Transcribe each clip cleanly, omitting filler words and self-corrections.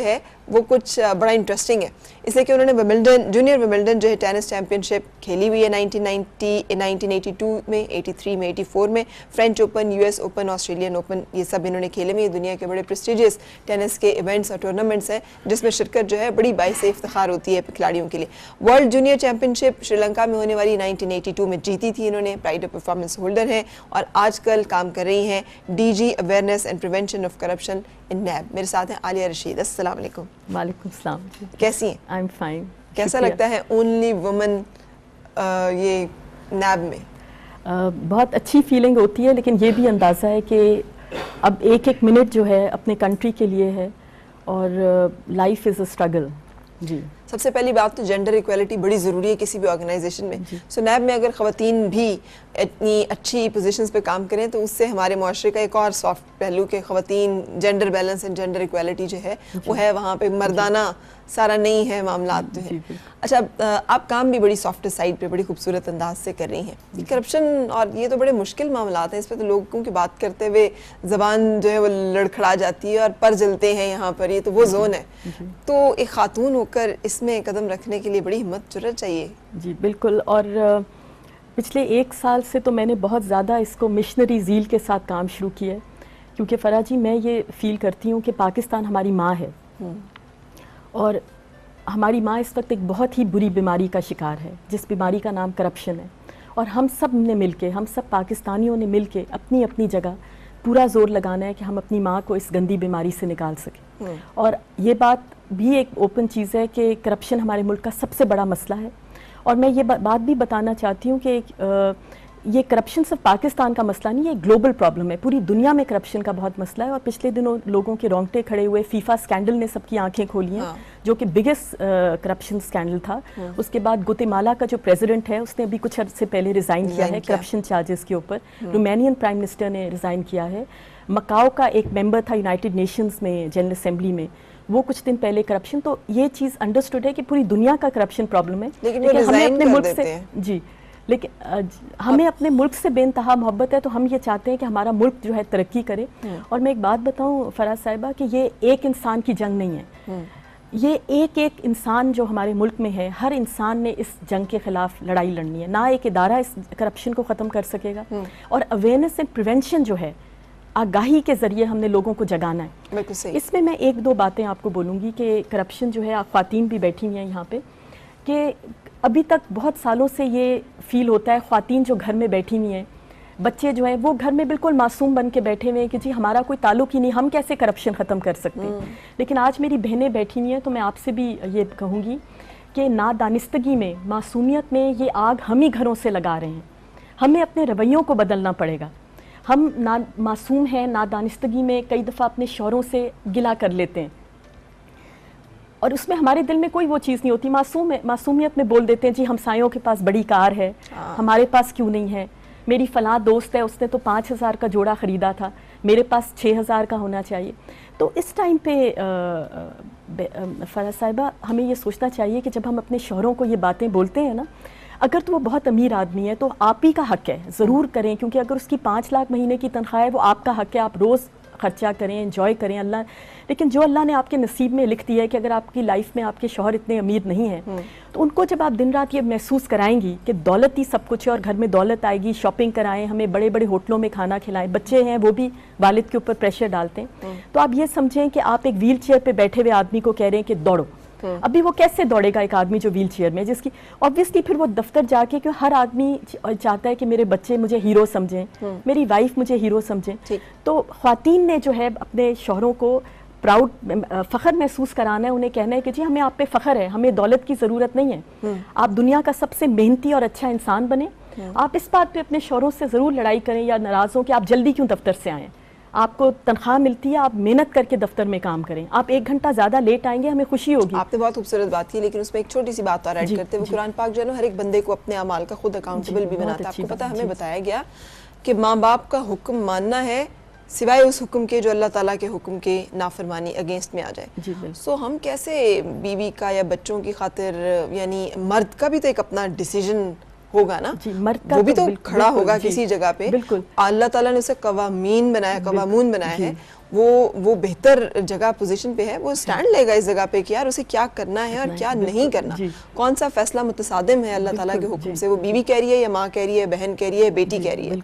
ہے وہ کچھ بڑا انٹرسٹنگ ہے، اس لیے کہ انہوں نے ومبلڈن جونیئر ومبلڈن جو ہے ٹینس چیمپئن شپ کھیلی ہوئی ہے 1982 میں، 83 میں، 84 میں، French open, U S open, Australian open, یہ سب انہوں نے کھیلے ہوئے. یہ دنیا کے بڑے پریسٹیجیس ٹینس کے ایونٹس اور ٹورنامنٹس ہیں جس میں شرکت جو ہے بڑی باعث افتخار ہوتی ہے کھلاڑیوں کے لیے. ورلڈ جونیئر چیمپئن شپ شری لنکا میں ہونے والی 1982 میں جیتی تھی انہوں نے، پرائڈ آف پرفارمنس ہولڈر ہیں اور آج کل کام کر رہی ہیں D G awareness and prevention of corruption in NAB. میرے ساتھ ہیں عالیہ رشید. السلام علیکم. وعلیکم السلام. کیسی ہیں؟ I am fine. کیسا لگتا ہے اونلی وومن یہ نیب میں؟ بہت اچھی فیلنگ ہوتی ہے، لیکن یہ بھی اندازہ ہے کہ اب ایک ایک منٹ جو ہے اپنے کنٹری کے لیے ہے اور لائف از اے اسٹرگل. جی سب سے پہلی بات تو جینڈر ایکویلٹی بڑی ضروری ہے کسی بھی آرگنائزیشن میں. سو نیب میں اگر خواتین بھی اتنی اچھی پوزیشنز پہ کام کریں تو اس سے ہمارے معاشرے کا ایک اور سافٹ پہلو کہ خواتین gender balance and gender equality جو ہے وہ ہے وہاں پہ، مردانہ سارا نہیں ہے معاملات جو ہیں. اچھا آپ کام بھی بڑی سافٹ سائڈ پہ بڑی خوبصورت انداز سے کر رہی ہیں. کرپشن اور یہ تو بڑے مشکل معاملات ہیں، اس پہ تو لوگوں کی بات کرتے ہوئے زبان جو ہے وہ لڑکھڑا جاتی ہے اور پر جلتے ہیں یہاں پر. یہ تو وہ زون ہے. تو ایک خاتون ہو کر اس میں قدم رکھنے کے لیے بڑی ہمت جرأت چاہیے. جی بالکل. اور پچھلے 1 سال سے تو میں نے بہت زیادہ اس کو مشنری زیل کے ساتھ کام شروع کیا ہے، کیونکہ فرح جی میں یہ فیل کرتی ہوں کہ پاکستان ہماری ماں ہے اور ہماری ماں اس وقت ایک بہت ہی بری بیماری کا شکار ہے جس بیماری کا نام کرپشن ہے. اور ہم سب نے مل کے، ہم سب پاکستانیوں نے مل کے اپنی اپنی جگہ پورا زور لگانا ہے کہ ہم اپنی ماں کو اس گندی بیماری سے نکال سکیں. اور یہ بات بھی ایک اوپن چیز ہے کہ کرپشن ہمارے ملک کا سب سے بڑا مسئلہ ہے. اور میں یہ بات بھی بتانا چاہتی ہوں کہ یہ کرپشن صرف پاکستان کا مسئلہ نہیں، یہ گلوبل پرابلم ہے. پوری دنیا میں کرپشن کا بہت مسئلہ ہے. اور پچھلے دنوں لوگوں کے رونگٹے کھڑے ہوئے، فیفا اسکینڈل نے سب کی آنکھیں کھولی ہیں جو کہ بگیسٹ کرپشن اسکینڈل تھا. اس کے بعد گوتےمالا کا جو پریزیڈنٹ ہے اس نے ابھی کچھ عرصے پہلے ریزائن کیا ہے کرپشن چارجز کے اوپر. رومینین پرائم منسٹر نے ریزائن کیا ہے. مکاؤ کا ایک ممبر تھا یونائٹڈ نیشنز میں جنرل اسمبلی میں، وہ کچھ دن پہلے کرپشن. تو یہ چیز انڈرسٹوڈ ہے کہ پوری دنیا کا کرپشن پرابلم ہے، لیکن ہمیں اپنے ملک سے لیکن ہمیں اپنے ملک سے بے انتہا محبت ہے. تو ہم یہ چاہتے ہیں کہ ہمارا ملک جو ہے ترقی کرے. اور میں ایک بات بتاؤں فرح صاحبہ کہ یہ ایک انسان کی جنگ نہیں ہے، یہ ایک ایک انسان جو ہمارے ملک میں ہے، ہر انسان نے اس جنگ کے خلاف لڑائی لڑنی ہے. نہ ایک ادارہ اس کرپشن کو ختم کر سکے گا. اور اویئرنیس اینڈ پریونشن جو ہے، آگاہی کے ذریعے ہم نے لوگوں کو جگانا ہے. اس میں میں 1-2 باتیں آپ کو بولوں گی کہ کرپشن جو ہے، خواتین بھی بیٹھی ہوئی ہیں یہاں پہ، کہ ابھی تک بہت سالوں سے یہ فیل ہوتا ہے خواتین جو گھر میں بیٹھی ہوئی ہیں، بچے جو ہیں وہ گھر میں بالکل معصوم بن کے بیٹھے ہوئے ہیں کہ جی ہمارا کوئی تعلق ہی نہیں، ہم کیسے کرپشن ختم کر سکتے ہیں. لیکن آج میری بہنیں بیٹھی ہوئی ہیں تو میں آپ سے بھی یہ کہوں گی کہ نادانستگی میں، معصومیت میں یہ آگ ہم ہی گھروں سے لگا رہے ہیں. ہمیں اپنے رویوں کو بدلنا پڑے گا. ہم معصوم ہیں، نادانستگی میں کئی دفعہ اپنے شوہروں سے گلا کر لیتے ہیں اور اس میں ہمارے دل میں کوئی وہ چیز نہیں ہوتی. معصومیت میں بول دیتے ہیں جی ہمسایوں کے پاس بڑی کار ہے، ہمارے پاس کیوں نہیں ہے. میری فلاں دوست ہے، اس نے تو 5,000 کا جوڑا خریدا تھا، میرے پاس 6,000 کا ہونا چاہیے. تو اس ٹائم پہ فرح صاحبہ ہمیں یہ سوچنا چاہیے کہ جب ہم اپنے شوہروں کو یہ باتیں بولتے ہیں نا، اگر تو وہ بہت امیر آدمی ہے تو آپ ہی کا حق ہے ضرور کریں، کیونکہ اگر اس کی 5 لاکھ مہینے کی تنخواہ ہے وہ آپ کا حق ہے، آپ روز خرچہ کریں، انجوائے کریں. لیکن جو اللہ نے آپ کے نصیب میں لکھ دیا ہے کہ اگر آپ کی لائف میں آپ کے شوہر اتنے امیر نہیں ہیں تو ان کو جب آپ دن رات یہ محسوس کرائیں گی کہ دولت ہی سب کچھ ہے اور گھر میں دولت آئے گی، شاپنگ کرائیں، ہمیں بڑے بڑے ہوٹلوں میں کھانا کھلائیں، بچے ہیں وہ بھی والد کے اوپر پریشر ڈالتے ہیں، تو آپ یہ سمجھیں کہ آپ ایک ویل چیئر پہ بیٹھے ہوئے آدمی کو کہہ رہے ہیں کہ دوڑو. ابھی وہ کیسے دوڑے گا ایک آدمی جو ویل چیئر میں، جس کی obviously پھر وہ دفتر جا کے، کیوں ہر آدمی چاہتا ہے کہ میرے بچے مجھے ہیرو سمجھیں، میری وائف مجھے ہیرو سمجھیں. تو خواتین نے جو ہے اپنے شوہروں کو پراؤڈ فخر محسوس کرانا ہے، انہیں کہنا ہے کہ جی ہمیں آپ پہ فخر ہے، ہمیں دولت کی ضرورت نہیں ہے، آپ دنیا کا سب سے محنتی اور اچھا انسان بنیں. آپ اس بات پہ اپنے شوہروں سے ضرور لڑائی کریں یا ناراض ہوں کہ آپ جلدی کیوں دفتر سے آئیں، آپ کو تنخواہ ملتی ہے، آپ محنت کر کے دفتر میں کام کریں، آپ 1 گھنٹہ زیادہ لیٹ آئیں گے ہمیں خوشی ہوگی. آپ نے بہت خوبصورت بات کی، لیکن اس میں ایک چھوٹی سی بات اور ایڈ کرتے ہوئے قرآن پاک جو ہے نا ہر ایک بندے کو اپنے اعمال کا خود اکاؤنٹیبل بھی بناتا ہے. آپ کو پتہ ہمیں بتایا گیا کہ ماں باپ کا حکم ماننا ہے سوائے اس حکم کے جو اللہ تعالیٰ کے حکم کے نافرمانی اگینسٹ میں آ جائے. سو ہم کیسے بیوی کا یا بچوں کی خاطر، یعنی مرد کا بھی تو ایک اپنا ڈیسیجن ہوگا نا، وہ بھی تو کھڑا ہوگا کسی جگہ پہ. اللہ تعالیٰ نے اسے قوامین بنایا، قوامون بنایا ہے، وہ بہتر جگہ پوزیشن پہ ہے, وہ سٹینڈ لے گا اس جگہ پہ کہ یار اسے کیا کرنا ہے اور کیا نہیں کرنا, کون سا فیصلہ متصادم ہے اللہ تعالیٰ کے حکم سے, وہ بیوی کہہ رہی ہے یا ماں کہہ رہی ہے, بہن کہہ رہی ہے, بیٹی کہہ رہی ہے,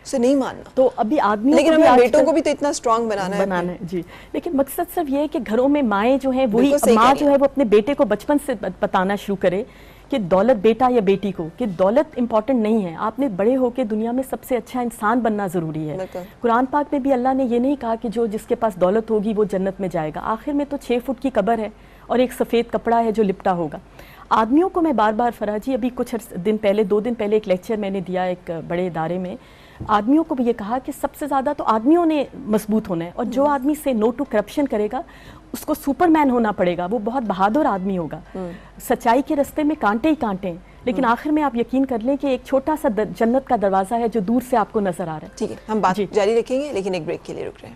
اسے نہیں ماننا. تو ابھی آدمی لیکن ہمیں بیٹوں کو بھی تو اتنا اسٹرانگ بنانا ہے. جی, لیکن مقصد صرف یہ ہے کہ گھروں میں مائیں جو ہیں وہی ماں جو ہے وہ اپنے بیٹے کو بچپن سے بتانا شروع کرے کہ دولت بیٹا یا بیٹی کو, کہ دولت امپورٹنٹ نہیں ہے, آپ نے بڑے ہو کے دنیا میں سب سے اچھا انسان بننا ضروری ہے. قرآن پاک میں بھی اللہ نے یہ نہیں کہا کہ جس کے پاس دولت ہوگی وہ جنت میں جائے گا, آخر میں تو 6 فٹ کی قبر ہے اور ایک سفید کپڑا ہے جو لپٹا ہوگا. آدمیوں کو میں بار بار فرا جی ابھی کچھ دن پہلے 2 دن پہلے ایک لیکچر میں نے دیا ایک بڑے ادارے میں, آدمیوں کو بھی یہ کہا کہ سب سے زیادہ تو آدمیوں نے مضبوط ہونا ہے, اور جو آدمی سے نو ٹو کرپشن کرے گا اس کو سپر مین ہونا پڑے گا, وہ بہت بہادر آدمی ہوگا. سچائی کے رستے میں کانٹے ہی کانٹے ہیں, لیکن آخر میں آپ یقین کر لیں کہ ایک چھوٹا سا جنت کا دروازہ ہے جو دور سے آپ کو نظر آ رہا ہے. ٹھیک ہے, ہم بات جاری رکھیں گے لیکن ایک بریک کے لیے رک رہے ہیں.